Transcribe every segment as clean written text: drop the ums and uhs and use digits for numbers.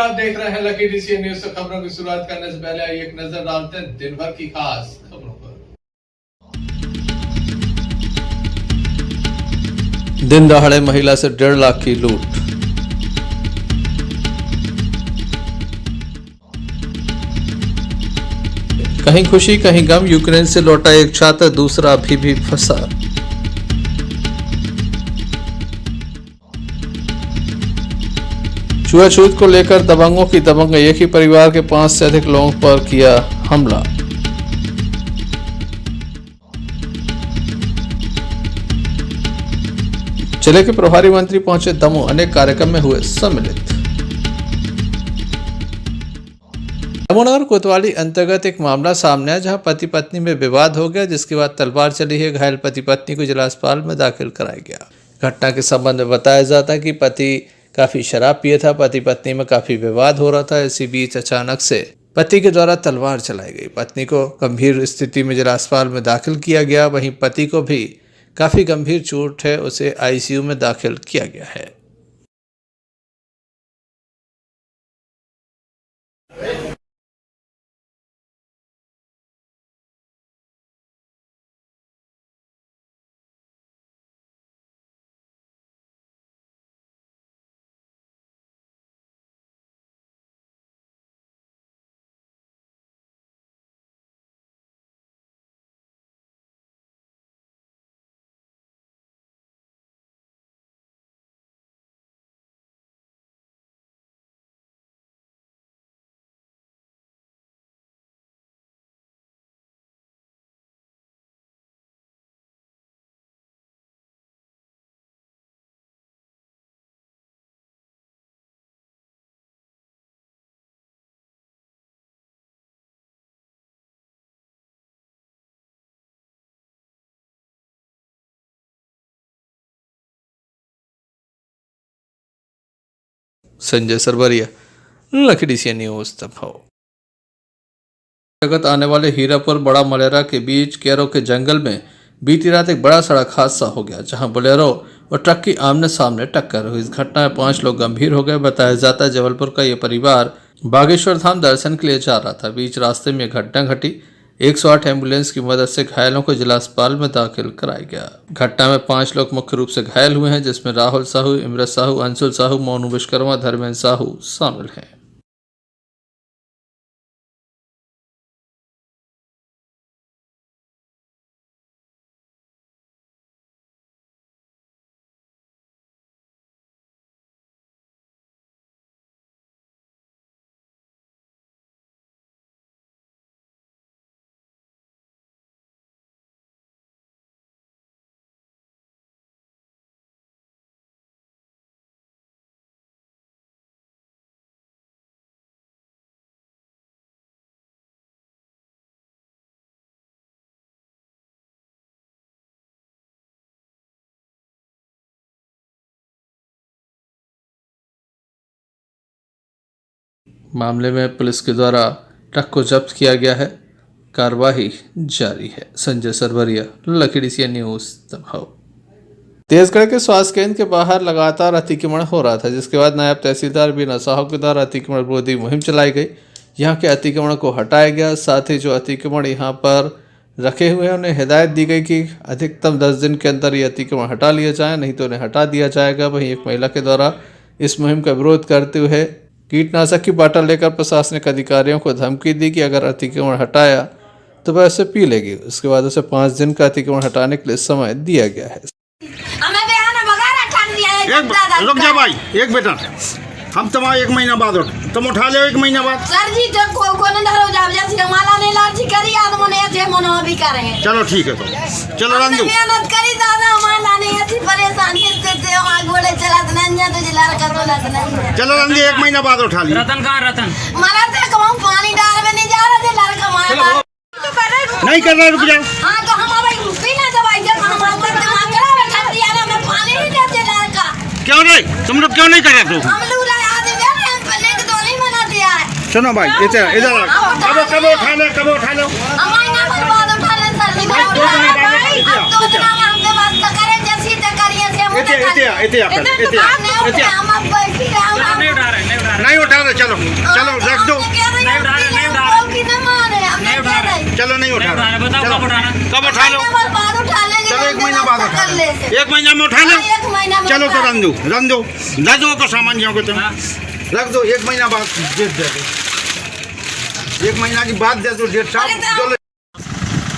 आप देख रहे हैं लकी डीसीएन न्यूज। से खबरों की शुरुआत करने से पहले आइए एक नजर डालते हैं दिन भर की खास खबरों पर। दिन दहाड़े महिला से 1.5 लाख की लूट। कहीं खुशी कहीं गम, यूक्रेन से लौटा एक छात्र, दूसरा अभी भी फंसा। छुआछूत को लेकर दबंगों की दबंग, एक ही परिवार के 5 से अधिक लोगों पर किया हमला। जिले के प्रभारी मंत्री पहुंचे दमोह, अनेक कार्यक्रम में हुए सम्मिलित। दमोहनगर कोतवाली अंतर्गत एक मामला सामने आया जहां पति पत्नी में विवाद हो गया, जिसके बाद तलवार चली है। घायल पति पत्नी को जिला अस्पताल में दाखिल कराया गया। घटना के संबंध में बताया जाता है कि पति काफी शराब पिया था, पति पत्नी में काफी विवाद हो रहा था। इसी बीच अचानक से पति के द्वारा तलवार चलाई गई। पत्नी को गंभीर स्थिति में जिला अस्पताल में दाखिल किया गया। वहीं पति को भी काफी गंभीर चोट है, उसे आईसीयू में दाखिल किया गया है। Sanjay Sarwariya, lucky DCN news Damoh. जगत आने वाले हीरापुर बड़ा मलेरा के बीच केरो के जंगल में बीती रात एक बड़ा सड़क हादसा हो गया, जहां बोलेरो और ट्रक की आमने सामने टक्कर हुई। इस घटना में 5 लोग गंभीर हो गए। बताया जाता है जबलपुर का यह परिवार बागेश्वर धाम दर्शन के लिए जा रहा था। बीच रास्ते में घटना घटी। 108 एम्बुलेंस की मदद से घायलों को जिला अस्पताल में दाखिल कराया गया। घटना में 5 लोग मुख्य रूप से घायल हुए हैं, जिसमें राहुल साहू, इमरत साहू, अंशुल साहू, मोनू विश्वकर्मा, धर्मेंद्र साहू शामिल हैं। मामले में पुलिस के द्वारा ट्रक को जब्त किया गया है। कार्रवाई जारी है। Sanjay Sarwariya, lucky DCN news Damoh. Tejgarh के स्वास्थ्य केंद्र के बाहर लगातार अतिक्रमण हो रहा था, जिसके बाद नायब तहसीलदार बीना साहू के द्वारा अतिक्रमण विरोधी मुहिम चलाई गई। यहाँ के अतिक्रमण को हटाया गया। साथ ही जो अतिक्रमण यहाँ पर रखे हुए हैं उन्हें हिदायत दी गई कि अधिकतम 10 दिन के अंदर ये अतिक्रमण हटा लिया जाए, नहीं तो उन्हें हटा दिया जाएगा। वहीं एक महिला के द्वारा इस मुहिम का विरोध करते हुए कीटनाशक की बाटल लेकर प्रशासनिक अधिकारियों को धमकी दी कि अगर अतिक्रमण हटाया तो वह इसे पी लेगी। उसके बाद उसे 5 दिन का अतिक्रमण हटाने के लिए समय दिया गया है। रुक जा भाई, एक बेटा हम तुम्हारा 1 महीना बाद तुम उठा ले 1 महीना बाद। सर जी तो को न धरो जा जैसे हमारा ने लालची करी आदम ने ऐसे मनो भी कर रहे हैं। चलो ठीक है, तो चलो रंग दो। मेहनत करी दादा हमारा ने ऐसी परेशानी से आग घोड़े चलात नहीं तो जिला का तो नहीं। चलो रंग 1 महीना बाद उठा लिया। रतन कहाँ रतन मारा से कम पानी डाल में नहीं जा रहा थे लड़का मारा नहीं कर रहा, रुक जाओ। हां तो हम भाई पीना दवाई जब हम ऊपर दिमाग करा बैठा दिया ना मैं पानी नहीं देते लड़का। क्यों नहीं, तुम लोग क्यों नहीं कर रहे हो? हम लोग आदमी हैं पहले के तो नहीं मना दिया है। सुनो भाई, इधर इधर कब उठा लो, कब उठा लो। हमारे ना बर्बाद उठा ले सर जी। अब तो दिन हमसे बात तो करें जैसी तो करिए से हम इते हम बैठी हम हम बैठी हम नहीं उठा रहे नहीं उठा रहे। चलो चलो नहीं उठा रहा। बताओ चलो। कब उठाना? कब उठा लो? महीना भर बाद उठा लेंगे, चलो एक दस महीना दिन बाद तक उठा कर लो। लेंगे। एक महीना में उठा लो। हाँ, एक महीना में चलो तो उठा। रन दो दस दो का सामान जो तुम रख दो। एक महीना बाद डेट दे दो। एक महीना की बात दे दो डेट साहब। चलो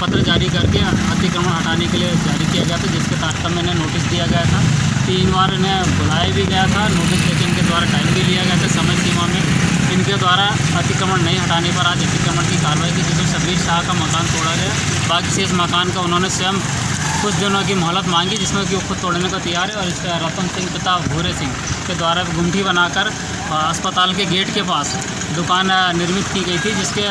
पत्र जारी करके अतिक्रमण हटाने के लिए जारी किया गया था, जिसके तारतम्य में नोटिस दिया गया था। 3 बार इन्हें बुलाया भी गया था, नोटिस लेके इनके द्वारा टाइम भी लिया गया था समय सीमा में। इनके द्वारा अतिक्रमण नहीं हटाने पर आज अतिक्रमण की कार्रवाई की, जिसमें सब्बीर शाह का मकान तोड़ा गया। बाकी शेष मकान का उन्होंने स्वयं कुछ दिनों की मोहलत मांगी, जिसमें कि वो खुद तोड़ने को तैयार है। और इसका रतन सिंह पिता भूरे सिंह के द्वारा गुमठी बनाकर अस्पताल के गेट के पास दुकान निर्मित की गई थी, जिसके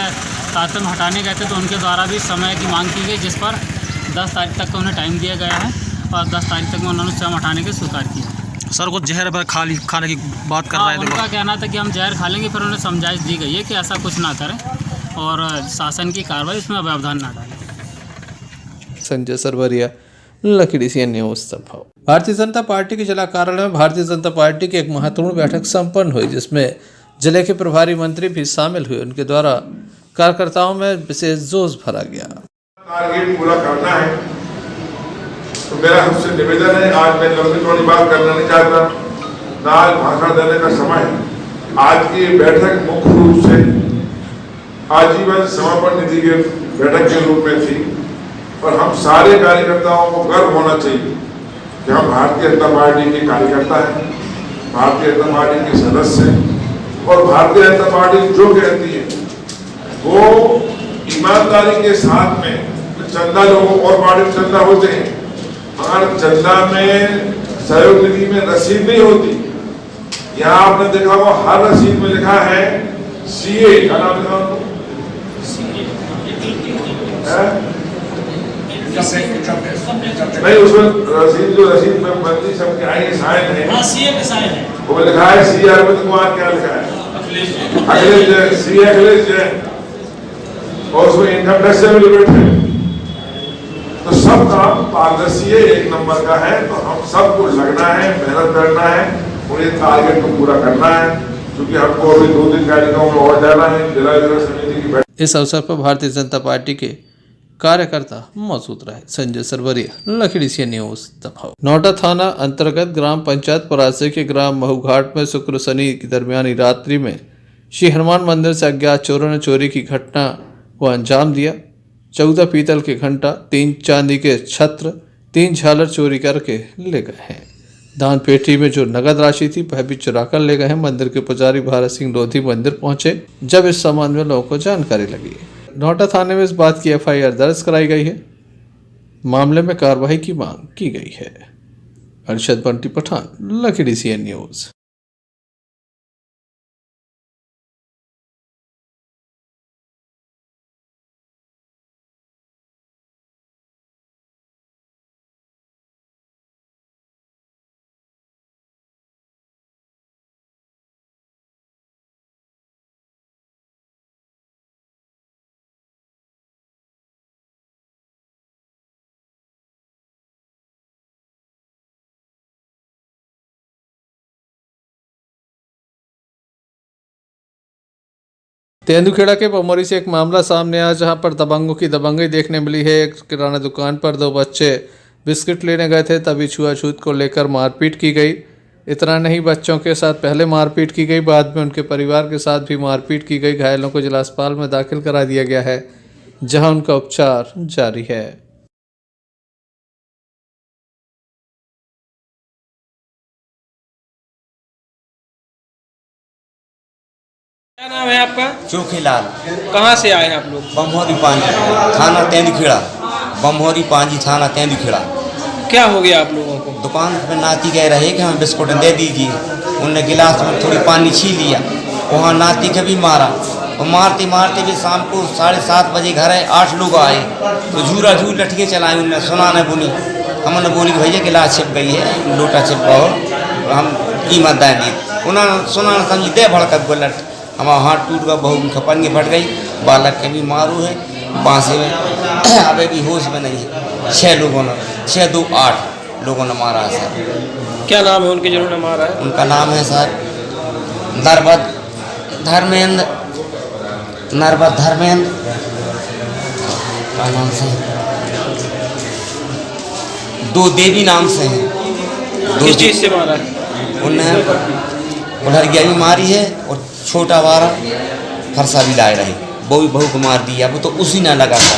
तारतम्य हटाने गए थे तो उनके द्वारा भी समय की मांग की गई, जिस पर 10 तारीख तक का उन्हें टाइम दिया गया है और 10 तारीख तक में उन्होंने स्वयं हटाने के स्वीकार किया। सर कुछ जहर खाने की बात कर रहा है। उनका कहना था कि हम जहर खा लेंगे, फिर उन्हें समझाइश दी गई है कि ऐसा कुछ ना करें और शासन की कार्रवाई इसमें व्यवधान ना डालें। संजय सरवरिया, लखीडी सी न्यूज संभव। भारतीय जनता पार्टी के जिला कार्यालय में भारतीय जनता पार्टी की एक महत्वपूर्ण बैठक संपन्न हुई, जिसमें जिले के प्रभारी मंत्री भी शामिल हुए। उनके द्वारा कार्यकर्ताओं में विशेष जोश भरा गया। टारगेट पूरा करना है, तो मेरा सबसे निवेदन है, आज मैं लंबी चौड़ी बात करना नहीं चाहता, ना आज भाषण देने का समय है। आज की बैठक मुख्य रूप से आजीवन समापन निधि के बैठक के रूप में थी और हम सारे कार्यकर्ताओं को गर्व होना चाहिए कि हम भारतीय जनता पार्टी के कार्यकर्ता हैं, भारतीय जनता पार्टी के सदस्य हैं और भारतीय जनता पार्टी जो कहती है वो ईमानदारी के साथ में। चंदा लोगों और पार्टी चंदा होते हैं, मगर चंदा में सहयोग निधि में रसीद नहीं होती। यहाँ आपने देखा होगा हर रसीद में लिखा है सीए का नाम लिखा उनको नहीं, उसमें रसीद में बंदी सबके आई साइन है, वो लिखा है सी अरविंद कुमार, क्या लिखा है अखिलेश जैन, सी अखिलेश जैन, और उसमें इनकम टैक्स से लिमिट है। तो सब काम पारदर्शी है, एक नंबर का है। तो हम सबको लगना है, मेहनत करना है और ये टारगेट को पूरा करना है, क्योंकि हमको अभी 2-3 कार्यक्रमों में और जाना है। जिला समिति की बैठक। इस अवसर पर भारतीय जनता पार्टी के कार्यकर्ता मौजूद रहे। संजय सरवरिया, लखीडी सी न्यूज दमोह। नौटा थाना अंतर्गत ग्राम पंचायत परासी के ग्राम महूघाट में शुक्र शनि की दरमियानी रात्रि में श्री हनुमान मंदिर से अज्ञात चोरों ने चोरी की घटना को अंजाम दिया। 14 पीतल के घंटा, 3 चांदी के छत्र, 3 झालर चोरी करके ले गए हैं। दान पेटी में जो नगद राशि थी वह भी चुरा कर ले गए हैं। मंदिर के पुजारी भारत सिंह लोधी मंदिर पहुंचे जब इस संबंध में लोगों को जानकारी लगी। नौटा थाने में इस बात की FIR दर्ज कराई गई है। मामले में कार्रवाई की मांग की गई है। अरशद बंटी पठान, लखीडी सी न्यूज। तेंदुखेड़ा के पमोरी से एक मामला सामने आया, जहां पर दबंगों की दबंगई देखने मिली है। एक किराना दुकान पर 2 बच्चे बिस्किट लेने गए थे, तभी छुआछूत को लेकर मारपीट की गई। इतना नहीं, बच्चों के साथ पहले मारपीट की गई, बाद में उनके परिवार के साथ भी मारपीट की गई। घायलों को जिला अस्पताल में दाखिल करा दिया गया है, जहां उनका उपचार जारी है। क्या नाम है आपका? चोखीलाल। कहाँ से आए हैं आप लोग? बमहोरी पांजी थाना तेंदुखेड़ा, बमहोरी पांजी थाना तेंदुखेड़ा। क्या हो गया आप लोगों को? दुकान पर नाती कह रहे कि हमें बिस्कुट दे दीजिए। उनने गिलास में थोड़ी पानी छीन लिया, वहाँ नाती के भी मारा और मारते मारते भी शाम को 7:30 बजे घर आए। 8 लोग आए तो झूरा झूर लठिए चलाए। उनने सुना न बोली, हमने बोली कि भैया गिलास छिप गई है, लोटा छिप गया हो, हम कीमत दें दी। उन्होंने सुना न समझी दे भड़क बोला, हमारा हाथ टूट गया, बहू खपंगे फट गई, बालक के भी मारू है बांसे में, अबे भी होश में नहीं है। 6 लोगों ने 6, 2, 8 लोगों ने मारा है सर। क्या नाम है उनके जिन्होंने मारा है? उनका नाम है सर नरबत धर्मेंद्र, क्या नाम से, दो देवी नाम से हैं। किस चीज़ से मारा है? उन्हें उलहरिया भी मारी है और छोटा वारा फरसा भी लाए रहे, वो भी बहू को मार दिया। वो तो उसी ना लगा था,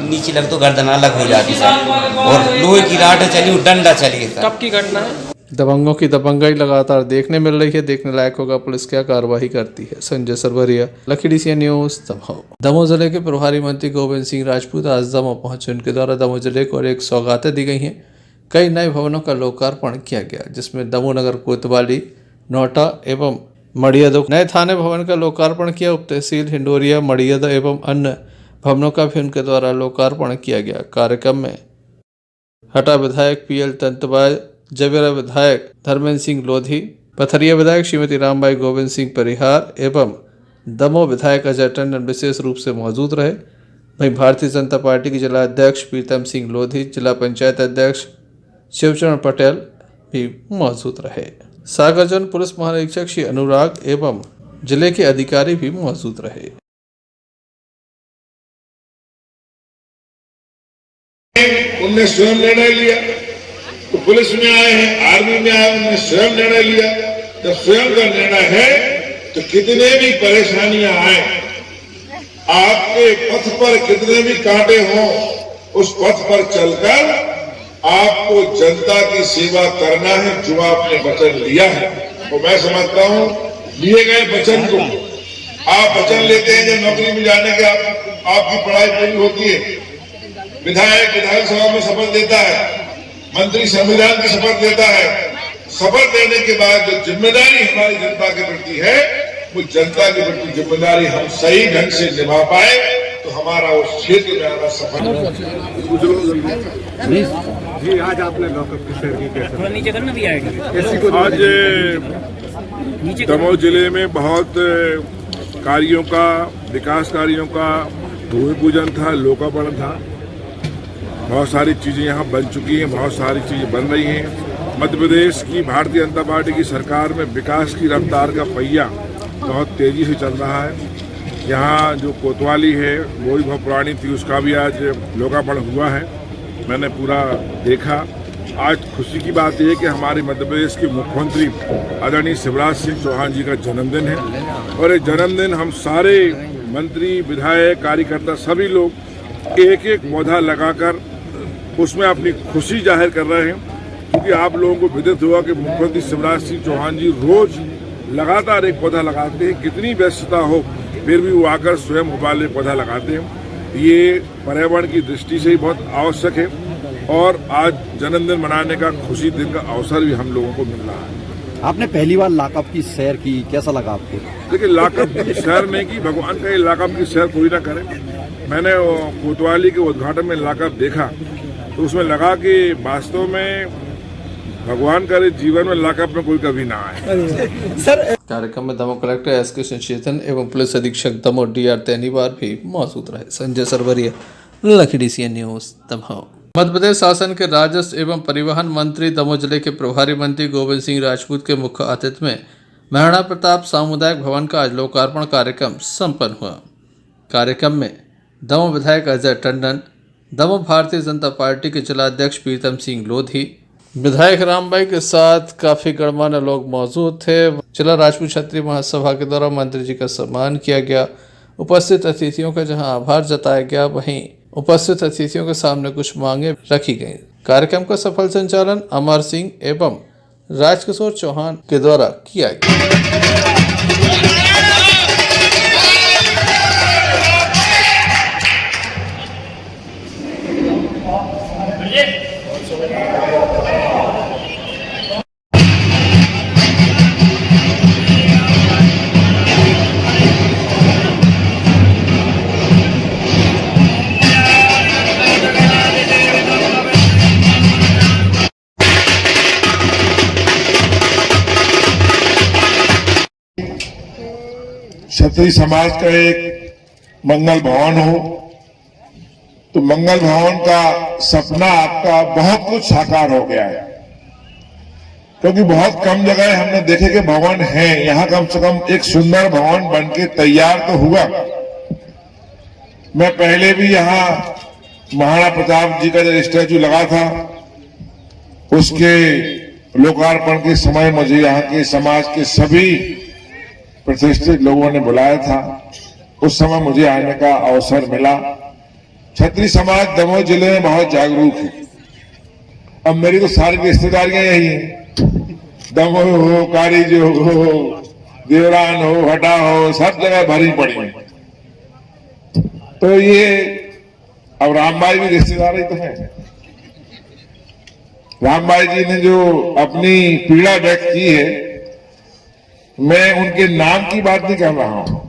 नीचे लग तो गर्दन अलग हो जाती सर, और लोहे की राड चली और डंडा चली सर। कब की घटना है? दबंगों की दबंगाई लगातार देखने मिल रही है। देखने लायक होगा पुलिस क्या कार्रवाई करती है। संजय सरवरिया, लखीडीसिया न्यूज, दमोह। दमोह जिले के प्रभारी मंत्री गोविंद सिंह राजपूत आज दमोह पहुंचे। उनके द्वारा दमोह जिले को एक सौगातें दी गई हैं। कई नए भवनों का लोकार्पण किया गया, जिसमें दमोह नगर कोतवाली, नोटा एवं मड़ियद नए थाने भवन का लोकार्पण किया। उप तहसील हिंडोरिया, मड़ियद एवं अन्य भवनों का भी उनके द्वारा लोकार्पण किया गया। कार्यक्रम में हटा विधायक PL तंतबाज, जवेरा विधायक धर्मेंद्र सिंह लोधी, पथरिया विधायक श्रीमती रामबाई गोविंद सिंह परिहार एवं दमोह विधायक अजय टंडन विशेष रूप से मौजूद रहे। वहीं भारतीय जनता पार्टी के जिला अध्यक्ष प्रीतम सिंह लोधी, जिला पंचायत अध्यक्ष शिवचरण पटेल भी मौजूद रहे। सागरजन पुलिस महानिरीक्षक श्री अनुराग एवं जिले के अधिकारी भी मौजूद रहे। उनने स्वयं निर्णय लिया, तो पुलिस में आए हैं, आर्मी में आए, उन्होंने स्वयं निर्णय लिया। जब स्वयं का निर्णय है तो कितने भी परेशानियां आए, आपके पथ पर कितने भी कांटे हों, उस पथ पर चलकर आपको जनता की सेवा करना है, जो आपने वचन लिया है। तो मैं समझता हूं लिए गए वचन को आप वचन लेते हैं। जब नौकरी में जाने के आपकी पढ़ाई पूरी होती है, विधायक विधानसभा में शपथ देता है, मंत्री संविधान की शपथ लेता है। शपथ देने के बाद जो जिम्मेदारी हमारी जनता के प्रति है, वो जनता के प्रति जिम्मेदारी हम सही ढंग से निभा पाए तो हमारा उस क्षेत्र में आना सफल हो। जी, आज आपने लॉकअप की सैर की कैसे? आज दमोह जिले में बहुत कार्यों का, विकास कार्यों का भूमि पूजन था, लोकार्पण था। बहुत सारी चीज़ें यहाँ बन चुकी हैं, बहुत सारी चीज़ें बन रही हैं। मध्य प्रदेश की भारतीय जनता पार्टी की सरकार में विकास की रफ्तार का पहिया बहुत तेज़ी से चल रहा है। यहाँ जो कोतवाली है वो भी बहुत पुरानी थी, उसका भी आज लोकार्पण हुआ है, मैंने पूरा देखा। आज खुशी की बात यह है कि हमारे मध्य प्रदेश के मुख्यमंत्री आदरणीय शिवराज सिंह चौहान जी का जन्मदिन है, और ये जन्मदिन हम सारे मंत्री, विधायक, कार्यकर्ता सभी लोग एक एक पौधा लगाकर उसमें अपनी खुशी जाहिर कर रहे हैं। क्योंकि आप लोगों को विदित हुआ कि मुख्यमंत्री शिवराज सिंह चौहान जी रोज लगातार एक पौधा लगाते हैं, कितनी व्यस्तता हो फिर भी वो आकर स्वयं उबाले पौधा लगाते हैं। ये पर्यावरण की दृष्टि से ही बहुत आवश्यक है, और आज जन्मदिन मनाने का खुशी दिन का अवसर भी हम लोगों को मिल रहा है। आपने पहली बार लॉकअप की सैर की, कैसा लगा आपको? देखिए, लॉकअप की सैर नहीं की, भगवान का ये लॉकअप की सैर कोई ना करे। मैंने कोतवाली के उद्घाटन में लॉकअप देखा तो उसमें लगा कि वास्तव में भगवान करे जीवन में लॉकअप में कोई कभी ना आए। सर, कार्यक्रम में दमोह कलेक्टर SK संचेतन एवं पुलिस अधीक्षक दमोह DR तैनीवार भी मौजूद रहे। संजय सरवरिया, लखीडीसिया न्यूज, दमोह। मध्य प्रदेश शासन के राजस्व एवं परिवहन मंत्री दमोह जिले के प्रभारी मंत्री गोविंद सिंह राजपूत के मुख्य आतिथ्य में महाराणा प्रताप सामुदायिक भवन का आज लोकार्पण कार्यक्रम संपन्न हुआ। कार्यक्रम में दमोह विधायक अजय टंडन, दमोह भारतीय जनता पार्टी के जिला अध्यक्ष प्रीतम सिंह लोधी, विधायक रामबाई के साथ काफी गणमान्य लोग मौजूद थे। जिला राजपूत क्षत्रिय महासभा के द्वारा मंत्री जी का सम्मान किया गया। उपस्थित अतिथियों का जहां आभार जताया गया, वहीं उपस्थित अतिथियों के सामने कुछ मांगे रखी गई। कार्यक्रम का सफल संचालन अमर सिंह एवं राजकिशोर चौहान के द्वारा किया गया। क्षत्रिय समाज का एक मंगल भवन हो, तो मंगल भवन का सपना आपका बहुत कुछ साकार हो गया है। क्योंकि बहुत कम जगह हमने देखे कि भवन है, यहाँ कम से कम एक सुंदर भवन बनके तैयार तो हुआ। मैं पहले भी यहाँ महाराणा प्रताप जी का जो स्टैचू लगा था उसके लोकार्पण के समय मुझे यहाँ के समाज के सभी प्रतिष्ठित लोगों ने बुलाया था। उस समय मुझे आने का अवसर मिला। क्षत्रिय समाज दमोह जिले में बहुत जागरूक है। अब मेरी तो सारी रिश्तेदारियां यही हैं, दमोह हो, कारीज हो, देवरान हो, हटा हो, सब जगह भरी पड़ी है। तो ये अब रामबाई भी रिश्तेदार ही तो है। रामबाई जी ने जो अपनी पीड़ा व्यक्त की है, मैं उनके नाम की बात नहीं कर रहा हूं,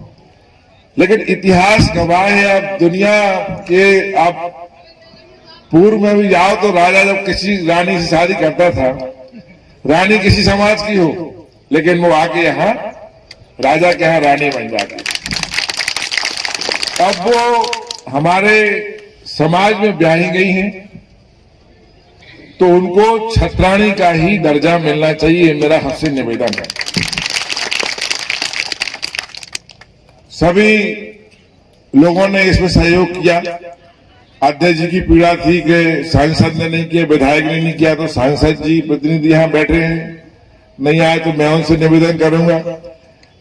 लेकिन इतिहास गवाह है। अब दुनिया के आप पूर्व में भी जाओ तो राजा जब किसी रानी से शादी करता था, रानी किसी समाज की हो, लेकिन वो आके यहाँ राजा के यहाँ रानी बन जाती। अब वो हमारे समाज में ब्याही गई हैं तो उनको छत्राणी का ही दर्जा मिलना चाहिए, मेरा सबसे निवेदन है। सभी लोगों ने इसमें सहयोग किया। अध्यक्ष जी की पीड़ा थी कि सांसद ने नहीं किया, विधायक ने नहीं किया, तो सांसद जी प्रतिनिधि यहाँ बैठे हैं, नहीं आए तो मैं उनसे निवेदन करूंगा,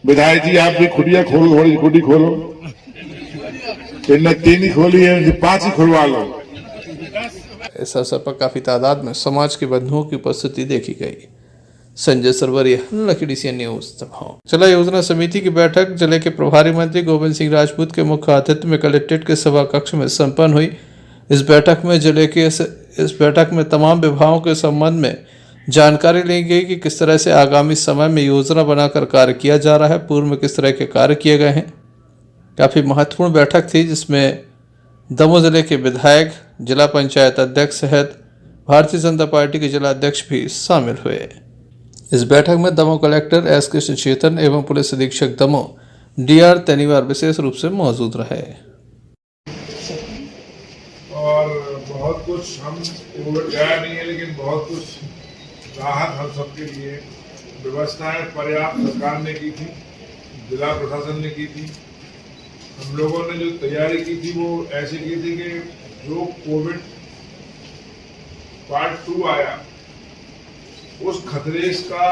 विधायक जी आप भी खुटिया खोलो, थोड़ी खुटी खोलो। इनने 3 ही खोली है, 5 ही खुलवा लो। इस अवसर पर काफी तादाद में समाज के बंधुओं की उपस्थिति देखी गई। संजय सरवरिया, लखीडीसी न्यूज दमोह। जिला योजना समिति की बैठक जिले के प्रभारी मंत्री गोविंद सिंह राजपूत के मुख्य आतिथ्य में कलेक्ट्रेट के सभा कक्ष में संपन्न हुई। इस बैठक में तमाम विभागों के संबंध में जानकारी ली गई कि किस तरह से आगामी समय में योजना बनाकर कार्य किया जा रहा है, पूर्व में किस तरह के कार्य किए गए हैं। काफ़ी महत्वपूर्ण बैठक थी जिसमें दमोह जिले के विधायक, जिला पंचायत अध्यक्ष सहित भारतीय जनता पार्टी के जिला अध्यक्ष भी शामिल हुए। इस बैठक में दमोह कलेक्टर एस कृष्ण चेतन एवं पुलिस अधीक्षक दमोह DR तेनीवार विशेष रूप से मौजूद रहे। और बहुत कुछ हम कोविड गया नहीं है, लेकिन बहुत कुछ राहत हम सबके लिए व्यवस्थाएं पर्याप्त सरकार ने की थी, जिला प्रशासन ने की थी। हम लोगों ने जो तैयारी की थी वो ऐसी की थी कि जो कोविड पार्ट 2 आया उस खतरे का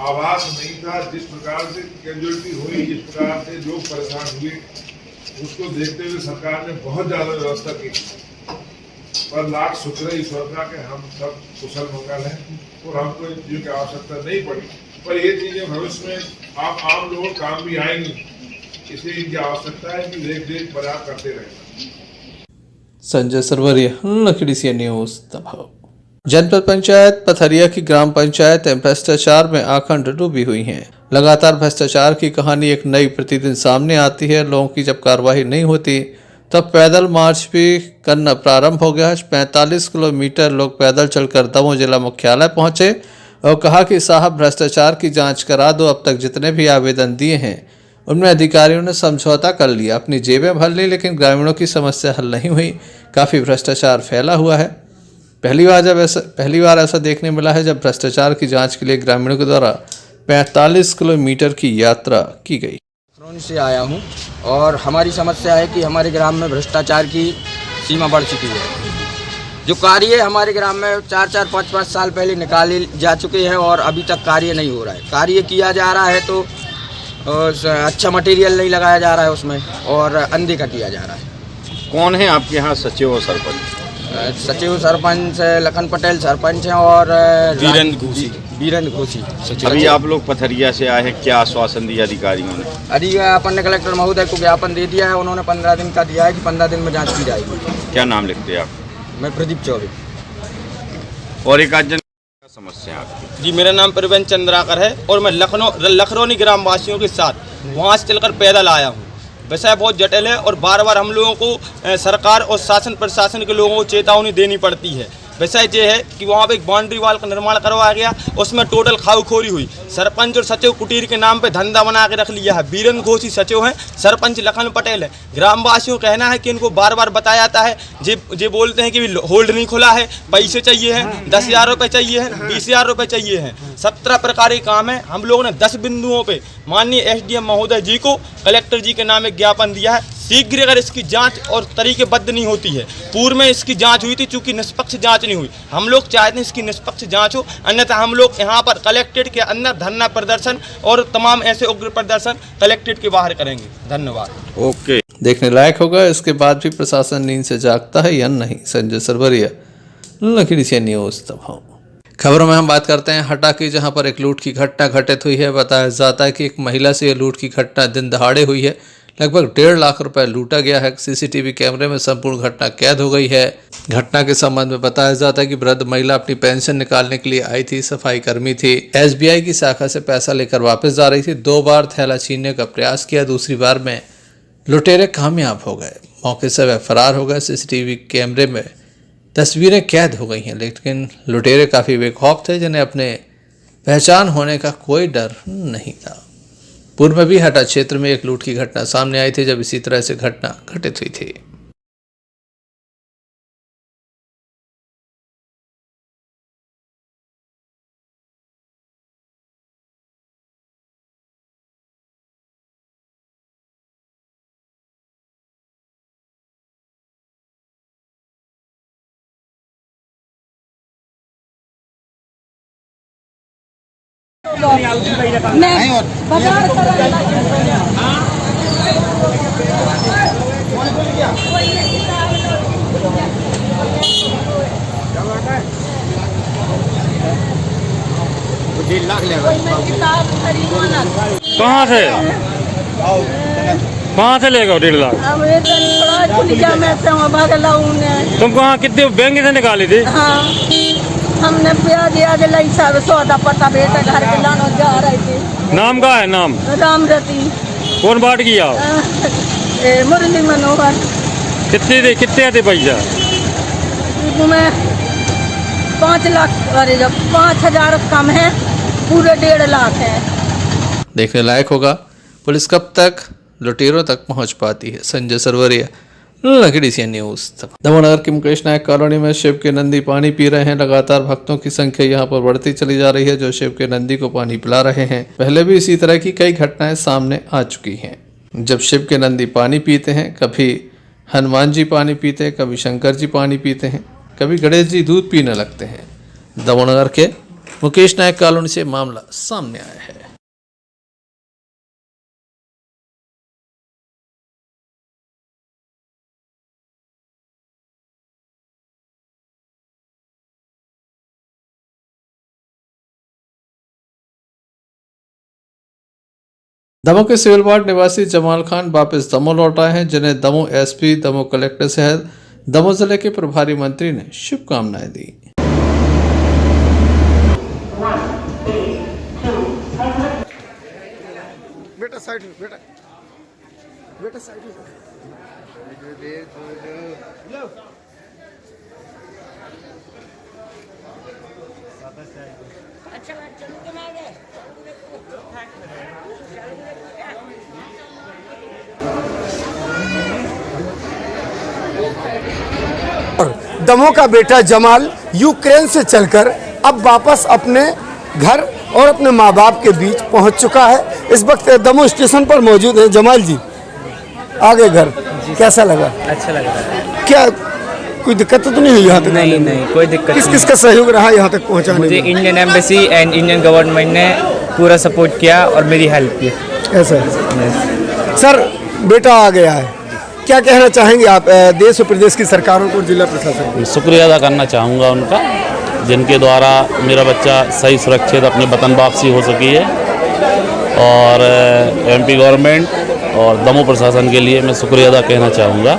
आभास नहीं था। जिस प्रकार से कैजुअलिटी हुई, जिस प्रकार से लोग परेशान हुए, उसको देखते हुए सरकार ने बहुत ज्यादा व्यवस्था की। पर लाख शुक्र है ईश्वर का कि हम सब कुशल मंगल हैं और हमको इन चीजों की आवश्यकता नहीं पड़ी। पर ये चीजें भविष्य में आप आम लोगों काम भी आएंगी, इसलिए इनकी आवश्यकता है कि देख प्रयास करते रहें। संजय सरवरिया, लखीडीसी न्यूज दमोह। जनपद पंचायत पथरिया की ग्राम पंचायत भ्रष्टाचार में आखंड डूबी हुई हैं। लगातार भ्रष्टाचार की कहानी एक नई प्रतिदिन सामने आती है। लोगों की जब कार्रवाई नहीं होती तब पैदल मार्च भी करना प्रारंभ हो गया है। 45 किलोमीटर लोग पैदल चलकर दमोह जिला मुख्यालय पहुंचे और कहा कि साहब भ्रष्टाचार की जांच करा दो। अब तक जितने भी आवेदन दिए हैं उनमें अधिकारियों ने समझौता कर लिया, अपनी जेबें भर ली, लेकिन ग्रामीणों की समस्या हल नहीं हुई। काफ़ी भ्रष्टाचार फैला हुआ है। पहली बार ऐसा देखने मिला है जब भ्रष्टाचार की जांच के लिए ग्रामीणों के द्वारा 45 किलोमीटर की यात्रा की गई। लखनऊ से आया हूं और हमारी समस्या है कि हमारे ग्राम में भ्रष्टाचार की सीमा बढ़ चुकी है। जो कार्य हमारे ग्राम में 4-4, 5-5 साल पहले निकाले जा चुके हैं और अभी तक कार्य नहीं हो रहा है। कार्य किया जा रहा है तो अच्छा मटेरियल नहीं लगाया जा रहा है उसमें और अनदेखा किया जा रहा है। कौन है आपके यहाँ सचिव और सरपंच? सचिव सरपंच लखन पटेल सरपंच हैं और वीरेंद्र घोषी। अभी आप लोग पथरिया से आए हैं, क्या आश्वासन दिया अधिकारियों ने? अभी अपन ने कलेक्टर महोदय को ज्ञापन दे दिया है। उन्होंने 15 दिन का दिया है कि 15 दिन में जांच की जाएगी। क्या नाम लिखते हैं आप? मैं प्रदीप चौबे। और एक आज समस्या आपकी? जी, मेरा नाम प्रवीण चंद्राकर है और मैं लखनौनी ग्राम वासियों के साथ वहाँ से चलकर पैदल आया हूँ। विषय बहुत जटिल है और बार बार हम लोगों को सरकार और शासन प्रशासन के लोगों को चेतावनी देनी पड़ती है। विषय ये है कि वहाँ पे एक बाउंड्री वाल का निर्माण करवाया गया, उसमें टोटल खाऊखोरी हुई। सरपंच और सचिव कुटीर के नाम पे धंधा बना के रख लिया है। वीरेंद्र घोषी सचिव हैं, सरपंच लखन पटेल है। ग्रामवासियों का कहना है कि इनको बार बार बताया जाता है, जे बोलते हैं कि होल्ड नहीं खुला है, पैसे चाहिए हैं, 10,000 रुपये चाहिए हैं, 20,000 रुपये चाहिए हैं। 17 प्रकार के काम है। हम लोगों ने 10 बिंदुओं पर माननीय SDM महोदय जी को, कलेक्टर जी के नाम एक ज्ञापन दिया है। शीघ्र अगर इसकी जांच और तरीकेबद्ध नहीं होती है, पूर्व में इसकी जांच हुई थी, चूंकि निष्पक्ष जांच नहीं हुई, हम लोग चाहते हैं इसकी निष्पक्ष जांच हो, अन्यथा हम लोग यहाँ पर कलेक्ट्रेट के अंदर धरना प्रदर्शन और तमाम ऐसे उग्र प्रदर्शन कलेक्ट्रेट के बाहर करेंगे। धन्यवाद। ओके। देखने लायक होगा इसके बाद भी प्रशासन नींद से जागता है या नहीं। संजय सरवरिया, लखीडीसी न्यूज़ दमोह। खबरों में हम बात करते हैं हटा की, जहां पर एक लूट की घटना घटित हुई है। बताया जाता है कि एक महिला से यह लूट की घटना दिन दहाड़े हुई है। लगभग 1.5 लाख रुपए लूटा गया है। सीसीटीवी कैमरे में संपूर्ण घटना कैद हो गई है। घटना के संबंध में बताया जाता है कि वृद्ध महिला अपनी पेंशन निकालने के लिए आई थी, सफाई कर्मी थी। SBI की शाखा से पैसा लेकर वापस जा रही थी। 2 बार थैला छीनने का प्रयास किया, दूसरी बार में लुटेरे कामयाब हो गए। मौके से वह फरार हो गए। सीसीटीवी कैमरे में तस्वीरें कैद हो गई हैं, लेकिन लुटेरे काफ़ी बेखौफ थे, जिन्हें अपने पहचान होने का कोई डर नहीं था। पूर्व में भी हटा क्षेत्र में एक लूट की घटना सामने आई थी, जब इसी तरह से घटना घटित हुई थी। कहाँ से लेगा 1.5 लाख? तुम कहाँ कितने बैंक से निकाली थी? हाँ, हमने प्याज लाई सब सौदा पता बेटा घर के लाने जा रहे थे। नाम का है? नाम राम रती। कौन बांट किया? मुरली मनोहर। कितने थे पैसा? मैं 5 लाख, अरे जब 5,000 कम है, पूरे 1.5 लाख है। देखने लायक होगा पुलिस कब तक लुटेरों तक पहुंच पाती है। संजय सरवरिया, लखीडीसी न्यूज़। दमोह नगर की मुकेश नायक कॉलोनी में शिव के नंदी पानी पी रहे हैं। लगातार भक्तों की संख्या यहां पर बढ़ती चली जा रही है, जो शिव के नंदी को पानी पिला रहे हैं। पहले भी इसी तरह की कई घटनाएं सामने आ चुकी हैं। जब शिव के नंदी पानी पीते हैं, कभी हनुमान जी पानी पीते हैं, कभी शंकर जी पानी पीते हैं, कभी गणेश जी दूध पीने लगते हैं। दमोह नगर के मुकेश नायक कॉलोनी से मामला सामने आया है। दमोह के सिविल वार्ड निवासी जमाल खान वापस दमोह लौट आए हैं, जिन्हें दमोह SP, दमोह कलेक्टर सहित दमोह जिले के प्रभारी मंत्री ने शुभकामनाएं दी। बेटा साइड में, बेटा साइड में। दमोह का बेटा जमाल यूक्रेन से चलकर अब वापस अपने घर और अपने माँ बाप के बीच पहुंच चुका है। इस वक्त दमोह स्टेशन पर मौजूद है। जमाल जी, आगे घर कैसा लगा? अच्छा लग रहा है। क्या कोई दिक्कत तो नहीं हुई यहाँ तक? नहीं कोई दिक्कत किस किस का सहयोग रहा यहाँ तक पहुँचाने में? मुझे Indian embassy and Indian government ने पूरा सपोर्ट किया और मेरी हेल्प की। ऐसा सर, बेटा आ गया है, क्या कहना चाहेंगे आप देश और प्रदेश की सरकारों को, जिला प्रशासन को? शुक्रिया अदा करना चाहूँगा उनका, जिनके द्वारा मेरा बच्चा सही सुरक्षित अपने वतन वापसी हो सकी है। और MP गवर्नमेंट और दमोह प्रशासन के लिए मैं शुक्रिया अदा कहना चाहूँगा,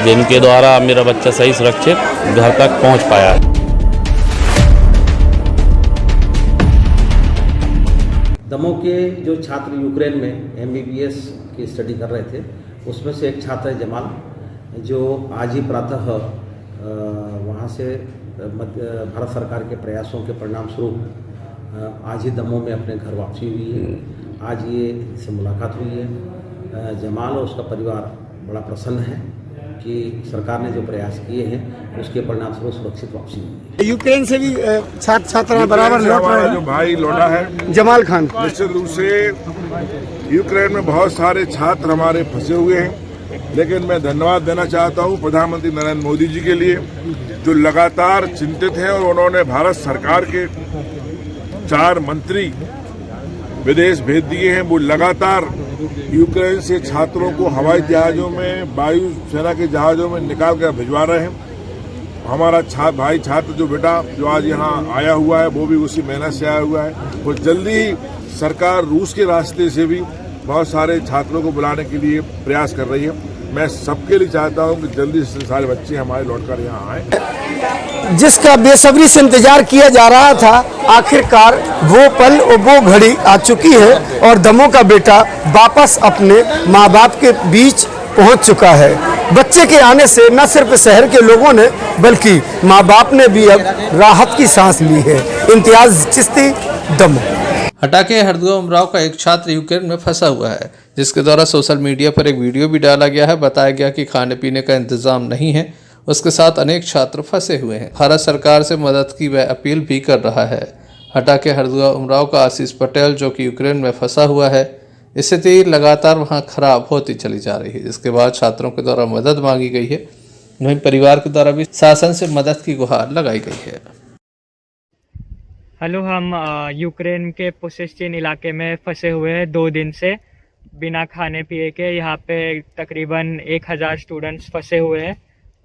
जिनके द्वारा मेरा बच्चा सही सुरक्षित घर तक पहुँच पाया है। दमोह के जो छात्र यूक्रेन में MBBS की स्टडी कर रहे थे, उसमें से एक छात्र है जमाल, जो आज ही प्रातः वहाँ से भारत सरकार के प्रयासों के परिणाम स्वरूप आज ही दमोह में अपने घर वापसी हुई है। आज ये इससे मुलाकात हुई है। जमाल और उसका परिवार बड़ा प्रसन्न है कि सरकार ने जो प्रयास किए हैं उसके परिणाम स्वरूप सुरक्षित वापसी हुई है। यूक्रेन से भी छात्र बराबर लौट रहे हैं। जो भाई लौटा है जमाल खान, निश्चित रूप से यूक्रेन में बहुत सारे छात्र हमारे फंसे हुए हैं लेकिन मैं धन्यवाद देना चाहता हूं प्रधानमंत्री नरेंद्र मोदी जी के लिए, जो लगातार चिंतित हैं और उन्होंने भारत सरकार के 4 मंत्री विदेश भेज दिए हैं। वो लगातार यूक्रेन से छात्रों को हवाई जहाज़ों में, वायु सेना के जहाज़ों में निकाल कर भिजवा रहे हैं। हमारा भाई छात्र जो बेटा जो आज यहाँ आया हुआ है, वो भी उसी मेहनत से आया हुआ है। और जल्दी ही सरकार रूस के रास्ते से भी बहुत सारे छात्रों को बुलाने के लिए प्रयास कर रही है। मैं सबके लिए चाहता हूं कि जल्दी से सारे बच्चे हमारे लौटकर यहाँ आए। जिसका बेसब्री से इंतजार किया जा रहा था, आखिरकार वो पल और वो घड़ी आ चुकी है और दमोह का बेटा वापस अपने माँ बाप के बीच पहुंच चुका है। बच्चे के आने से न सिर्फ शहर के लोगों ने बल्कि माँ बाप ने भी अब राहत की सांस ली है। इम्तियाज चिश्ती, दमोह। हटाके हरदुआ उमराव का एक छात्र यूक्रेन में फंसा हुआ है, जिसके द्वारा सोशल मीडिया पर एक वीडियो भी डाला गया है। बताया गया कि खाने पीने का इंतजाम नहीं है, उसके साथ अनेक छात्र फंसे हुए हैं। भारत सरकार से मदद की वह अपील भी कर रहा है। हटाके हरदुआ उमराव का आशीष पटेल, जो कि यूक्रेन में फंसा हुआ है, स्थिति लगातार वहां खराब होती चली जा रही है, जिसके बाद छात्रों के द्वारा मदद मांगी गई है। वहीं परिवार के द्वारा भी शासन से मदद की गुहार लगाई गई है। हेलो, हम यूक्रेन के पुसेस्चिन इलाके में फंसे हुए हैं 2 दिन से बिना खाने पिए के। यहाँ पे तकरीबन 1000 स्टूडेंट्स फंसे हुए हैं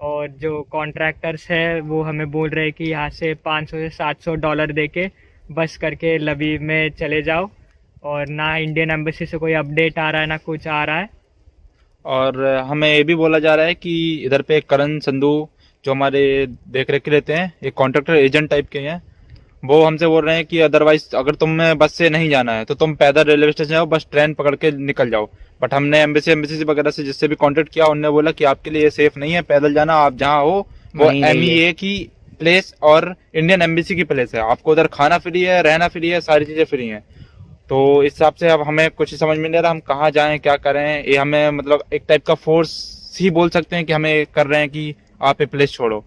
और जो कॉन्ट्रैक्टर्स हैं वो हमें बोल रहे हैं कि यहाँ से $500 से $700 दे के बस करके लवीव में चले जाओ, और ना इंडियन एम्बेसी से कोई अपडेट आ रहा है ना कुछ आ रहा है। और हमें ये भी बोला जा रहा है कि इधर पे करण संधू जो हमारे देख रेख रहते हैं, एक कॉन्ट्रैक्टर एजेंट टाइप के हैं, वो हमसे बोल रहे हैं कि अदरवाइज अगर तुम्हें बस से नहीं जाना है तो तुम पैदल रेलवे स्टेशन जाओ, बस ट्रेन पकड़ के निकल जाओ। बट हमने एम्बेसी वगैरह से जिससे भी कांटेक्ट किया, उन्होंने बोला कि आपके लिए सेफ नहीं है पैदल जाना। आप जहाँ हो वो MEA की प्लेस और इंडियन एम्बेसी की प्लेस है। आपको उधर खाना फ्री है, रहना फ्री है, सारी चीजें फ्री हैं। तो इस हिसाब से अब हमें कुछ समझ में नहीं आ रहा हम कहाँ जाएं, क्या करें। ये हमें मतलब एक टाइप का फोर्स ही बोल सकते हैं कि हमें कर रहे हैं कि आप ये प्लेस छोड़ो।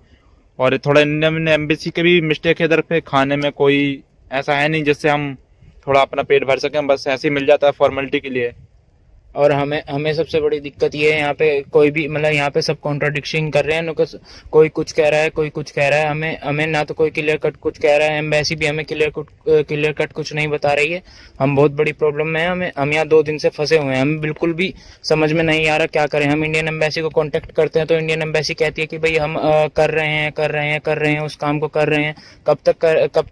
और थोड़ा इंडियन एम्बेसी के भी मिस्टेक है इधर पे, खाने में कोई ऐसा है नहीं जिससे हम थोड़ा अपना पेट भर सकें, बस ऐसे ही मिल जाता है फॉर्मेलिटी के लिए। और हमें सबसे बड़ी दिक्कत ये है, यहाँ पे कोई भी मतलब यहाँ पे सब कॉन्ट्राडिक्शन कर रहे हैं। कोई कुछ कह रहा है, कोई कुछ कह रहा है। हमें ना तो कोई क्लियर कट कुछ कह रहा है, एम्बेसी भी हमें क्लियर कट कुछ नहीं बता रही है। हम बहुत बड़ी प्रॉब्लम में हैं। हम यहाँ 2 दिन से फंसे हुए हैं। हमें बिल्कुल भी समझ में नहीं आ रहा क्या करें। हम इंडियन एम्बेसी को कॉन्टेक्ट करते हैं तो इंडियन एम्बेसी कहती है कि भाई हम कर रहे हैं उस काम को कर रहे हैं। कब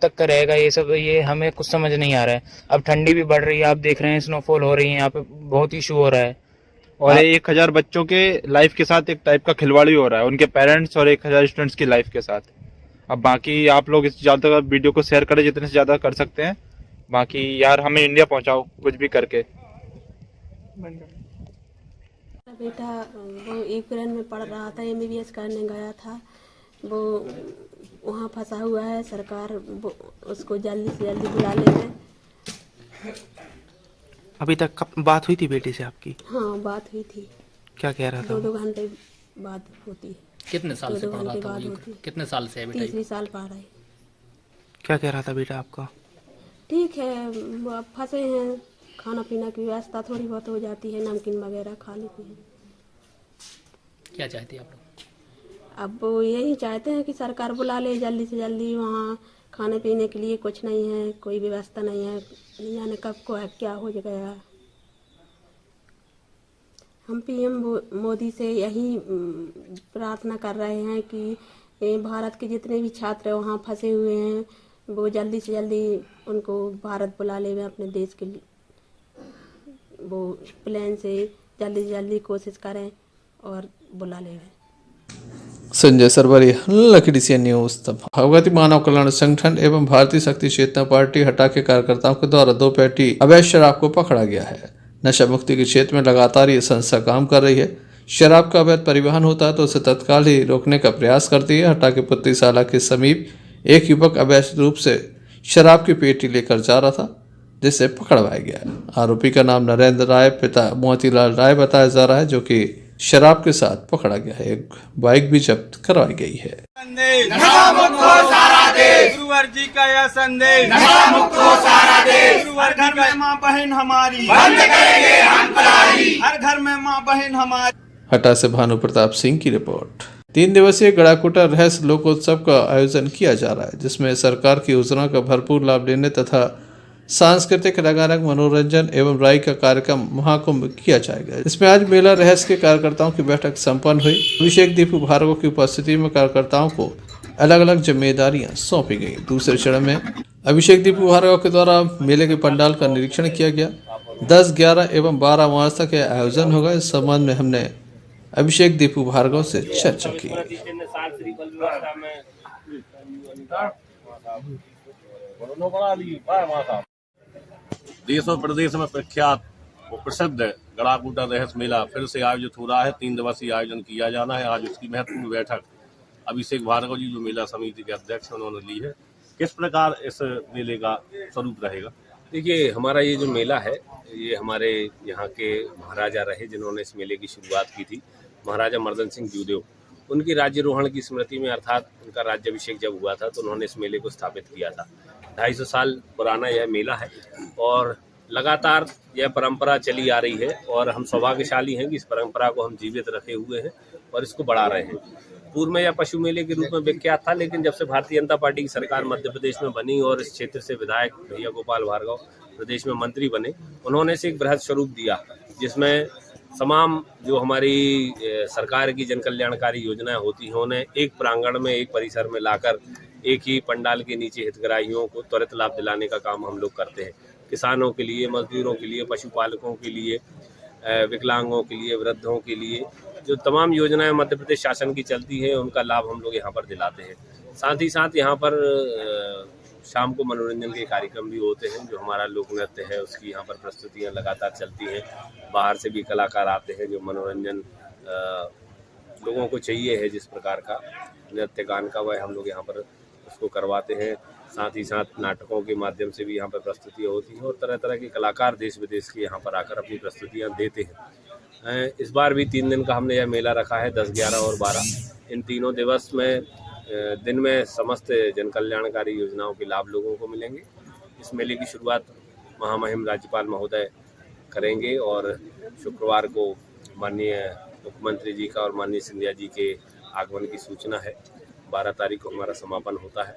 तक करेगा ये सब, ये हमें कुछ समझ नहीं आ रहा है। अब ठंडी भी बढ़ रही है, आप देख रहे हैं स्नोफॉल हो रही है, यहाँ पे बहुत इशू हो रहा है। और 1000 बच्चों के लाइफ के साथ एक टाइप का खिलवाड़ी हो रहा है, उनके पेरेंट्स और 1000 स्टूडेंट्स की लाइफ के साथ। अब बाकी आप लोग इस ज़्यादा वीडियो को शेयर करें जितने से ज़्यादा कर सकते हैं। बाकी यार हमें इंडिया पहुंचाओ कुछ भी करके। बेटा वो यूक्रेन में पढ़ रहा था, MBBS करने गया था, वो वहाँ फंसा हुआ है। सरकार उसको जल्दी से जल्दी बुला ले। अभी तक कब बात हुई थी बेटे से आपकी? हाँ, बात हुई थी। क्या कह रहा था? 2 घंटे बाद होती है। कितने साल से पढ़ रहा था? कितने साल से है बेटा? 3 साल पढ़ रहा है। क्या कह रहा था बेटा आपका? ठीक है, अब फंसे हैं, खाना पीना की व्यवस्था थोड़ी बहुत हो जाती है, नमकीन वगैरह खा लेते हैं। क्या चाहती है आप लोग? अब वो यही चाहते हैं कि सरकार बुला ले जल्दी से जल्दी। वहाँ खाने पीने के लिए कुछ नहीं है, कोई व्यवस्था नहीं है, नहीं जाने कब को है क्या हो गया। हम PM मोदी से यही प्रार्थना कर रहे हैं कि भारत के जितने भी छात्र वहाँ फंसे हुए हैं वो जल्दी से जल्दी उनको भारत बुला ले, अपने देश के लिए वो प्लेन से जल्दी कोशिश करें और बुला ले। संजय सरवरिया, लखीडी सी न्यूज। भगवती मानव कल्याण संगठन एवं भारतीय शक्ति चेतना पार्टी हटा के कार्यकर्ताओं के द्वारा 2 पेटी अवैध शराब को पकड़ा गया है। नशा मुक्ति के क्षेत्र में लगातार ये संस्था काम कर रही है। शराब का अवैध परिवहन होता है तो उसे तत्काल ही रोकने का प्रयास करती है। हटा के पुत्रीशाला के समीप एक युवक अवैध रूप से शराब की पेटी लेकर जा रहा था, जिसे पकड़वाया गया है। आरोपी का नाम नरेंद्र राय पिता मोतीलाल राय बताया जा रहा है, जो कि शराब के साथ पकड़ा गया है। एक बाइक भी जब्त करवाई गई है। नशा मुक्त हो सारा देश, गुरुवर जी का यह संदेश। नशा मुक्त हो सारा देश, गुरुवर घर में माँ बहन हमारी, बंद करेंगे हम कलारी, हर घर में माँ बहन हमारी। हटा से भानु प्रताप सिंह की रिपोर्ट। 3 दिवसीय गड़ाकोटा रहस्य लोकोत्सव का आयोजन किया जा रहा है, जिसमें सरकार की योजना का भरपूर लाभ लेने तथा सांस्कृतिक रंगारंग मनोरंजन एवं राई का कार्यक्रम महाकुंभ किया जाएगा। इसमें आज मेला रहस्य के कार्यकर्ताओं की बैठक संपन्न हुई। अभिषेक दीपू भार्गव की उपस्थिति में कार्यकर्ताओं को अलग अलग जिम्मेदारियां सौंपी गई। दूसरे चरण में अभिषेक दीपू भार्गव के द्वारा मेले के पंडाल का निरीक्षण किया गया। 10, 11 एवं 12 मार्च तक यह आयोजन होगा। इस संबंध में हमने अभिषेक दीपू भार्गव से चर्चा की। देश और प्रदेश में प्रख्यात और प्रसिद्ध गड़ाकोटा रहस्य मेला फिर से आयोजित हो रहा है। 3 दिवसीय आयोजन किया जाना है। आज उसकी महत्वपूर्ण बैठक अभिषेक भार्गव जी जो मेला समिति के अध्यक्ष उन्होंने ली है। किस प्रकार इस मेले का स्वरूप रहेगा? देखिए, हमारा ये जो मेला है ये हमारे यहाँ के महाराजा रहे जिन्होंने इस मेले की शुरुआत की थी, महाराजा मर्दन सिंह जूदेव। उनकी राज्यरोहण की स्मृति में अर्थात उनका राज्याभिषेक जब हुआ था तो उन्होंने इस मेले को स्थापित किया था। 250 साल पुराना यह मेला है और लगातार यह परंपरा चली आ रही है और हम सौभाग्यशाली हैं कि इस परंपरा को हम जीवित रखे हुए हैं और इसको बढ़ा रहे हैं। पूर्व में यह पशु मेले के रूप में विख्यात था, लेकिन जब से भारतीय जनता पार्टी की सरकार मध्य प्रदेश में बनी और इस क्षेत्र से विधायक भैया गोपाल भार्गव प्रदेश में मंत्री बने, उन्होंने इसे एक बृहद स्वरूप दिया जिसमें तमाम जो हमारी सरकार की जन कल्याणकारी योजनाएं होती हैं उन्हें एक प्रांगण में, एक परिसर में लाकर एक ही पंडाल के नीचे हितग्राहियों को त्वरित लाभ दिलाने का काम हम लोग करते हैं। किसानों के लिए, मजदूरों के लिए, पशुपालकों के लिए, विकलांगों के लिए, वृद्धों के लिए जो तमाम योजनाएं मध्य प्रदेश शासन की चलती हैं उनका लाभ हम लोग यहाँ पर दिलाते हैं। साथ ही साथ यहाँ पर शाम को मनोरंजन के कार्यक्रम भी होते हैं। जो हमारा लोक नृत्य है उसकी यहाँ पर प्रस्तुतियाँ लगातार चलती हैं। बाहर से भी कलाकार आते हैं जो मनोरंजन लोगों को चाहिए है जिस प्रकार का नृत्य गान का, वह हम लोग यहाँ पर उसको करवाते हैं। साथ ही साथ नाटकों के माध्यम से भी यहाँ पर प्रस्तुतियाँ होती हैं और तरह तरह के कलाकार देश विदेश के यहाँ पर आकर अपनी प्रस्तुतियाँ देते हैं। इस बार भी 3 दिन का हमने यह मेला रखा है, 10, 11 और 12। इन तीनों दिवस में दिन में समस्त जन कल्याणकारी योजनाओं के लाभ लोगों को मिलेंगे। इस मेले की शुरुआत महामहिम राज्यपाल महोदय करेंगे और शुक्रवार को माननीय मुख्यमंत्री जी का और माननीय सिंधिया जी के आगमन की सूचना है। 12 तारीख को हमारा समापन होता है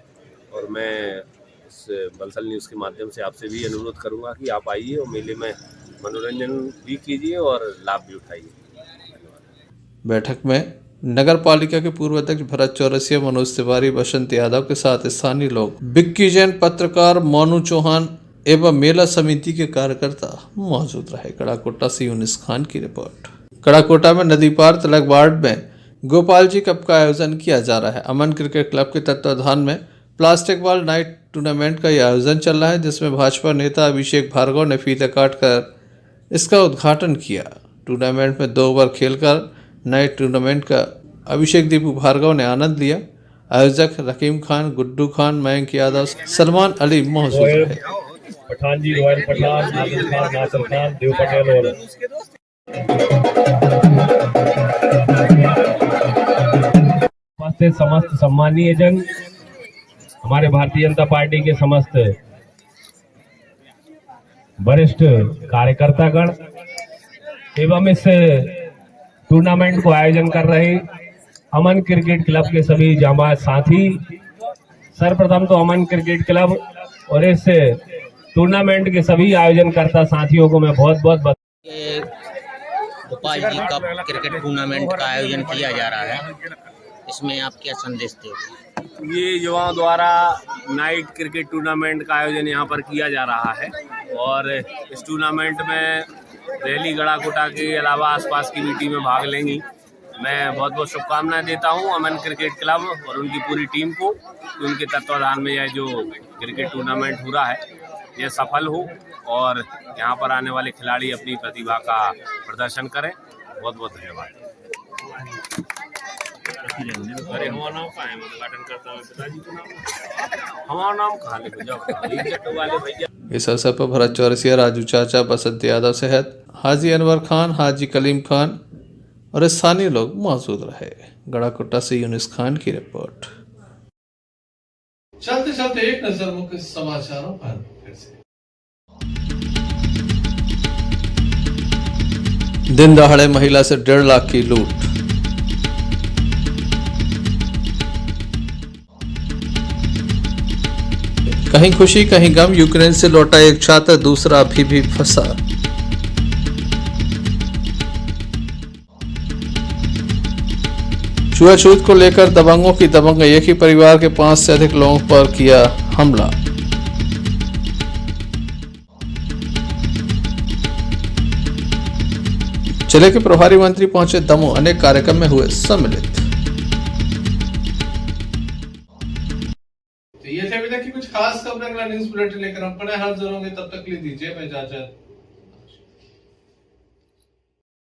और मैं इस बंसल न्यूज़ के माध्यम से आपसे भी अनुरोध करूंगा कि आप आइए और मेले में मनोरंजन भी कीजिए और लाभ भी उठाइए। बैठक में नगर पालिका के पूर्व अध्यक्ष भरत चौरसिया, मनोज तिवारी, बसंत यादव के साथ स्थानीय लोग, बिक्की जैन, पत्रकार मोनू चौहान एवं मेला समिति के कार्यकर्ता मौजूद रहे। गड़ाकोटा से यूनिस खान की रिपोर्ट। गड़ाकोटा में नदी पार तिलक वार्ड में गोपाल जी कप का आयोजन किया जा रहा है। अमन क्रिकेट क्लब के तत्वाधान में प्लास्टिक बॉल नाइट टूर्नामेंट का यह आयोजन चल रहा है, जिसमें भाजपा नेता अभिषेक भार्गव ने फीता काटकर इसका उद्घाटन किया। टूर्नामेंट में 2 ओवर खेलकर नाइट टूर्नामेंट का अभिषेक दीपू भार्गव ने आनंद लिया। आयोजक रकीम खान, गुड्डू खान, मयंक यादव, सलमान अली मौजूद रहे। पठान जी, रॉयल पठान, नासिर खान, देव पटेल और समस्त सम्मानीय जन, हमारे भारतीय जनता पार्टी के समस्त वरिष्ठ कार्यकर्तागण एवं इस टूर्नामेंट को आयोजन कर रहे अमन क्रिकेट क्लब के सभी जांबाज साथी, सर्वप्रथम तो अमन क्रिकेट क्लब और इस टूर्नामेंट के सभी आयोजनकर्ता साथियों को मैं बहुत बहुत Gopal ji cup cricket tournament का आयोजन किया जा रहा है, इसमें आप क्या संदेश देते? ये युवाओं द्वारा नाइट क्रिकेट टूर्नामेंट का आयोजन यहाँ पर किया जा रहा है और इस टूर्नामेंट में रैली गड़ाकोटा के अलावा आसपास की भी टीमें भाग लेंगी। मैं बहुत बहुत शुभकामनाएं देता हूँ अमन क्रिकेट क्लब और उनकी पूरी टीम को कि उनके तत्वाधान में यह जो क्रिकेट टूर्नामेंट हो रहा है यह सफल हो और यहाँ पर आने वाले खिलाड़ी अपनी प्रतिभा का प्रदर्शन करें। बहुत बहुत धन्यवाद। अरे हमारा नाम कहाँ है? उद्घाटन करता हूँ पिताजी को नाम, हमारा नाम कहाँ लिखो जाओ वाले भैया। इस अवसर पर भरत चौरसिया, राजू चाचा, बसंत यादव सहित हाजी अनवर खान, हाजी कलीम खान और स्थानीय लोग मौजूद रहे। गड़ाकोटा से यूनिस खान की रिपोर्ट। चलते चलते एक नजर मुख्य समाचारों पर फिर से। दिन दहाड़े महिला से 1.5 लाख की लूट। कहीं खुशी कहीं गम, यूक्रेन से लौटा एक छात्र, दूसरा अभी भी फंसा। छुआछूत को लेकर दबंगों की दबंग, एक ही परिवार के 5 से अधिक लोगों पर किया हमला। जिले के प्रभारी मंत्री पहुंचे दमोह, अनेक कार्यक्रम में हुए सम्मिलित। तो ये थे अभी तक की कुछ खास खबरें। न्यूज़ बुलेटिन लेकर हम पड़े हाथ जोड़ोंगे, तब तक के लिए दीजिए मैं इजाजत।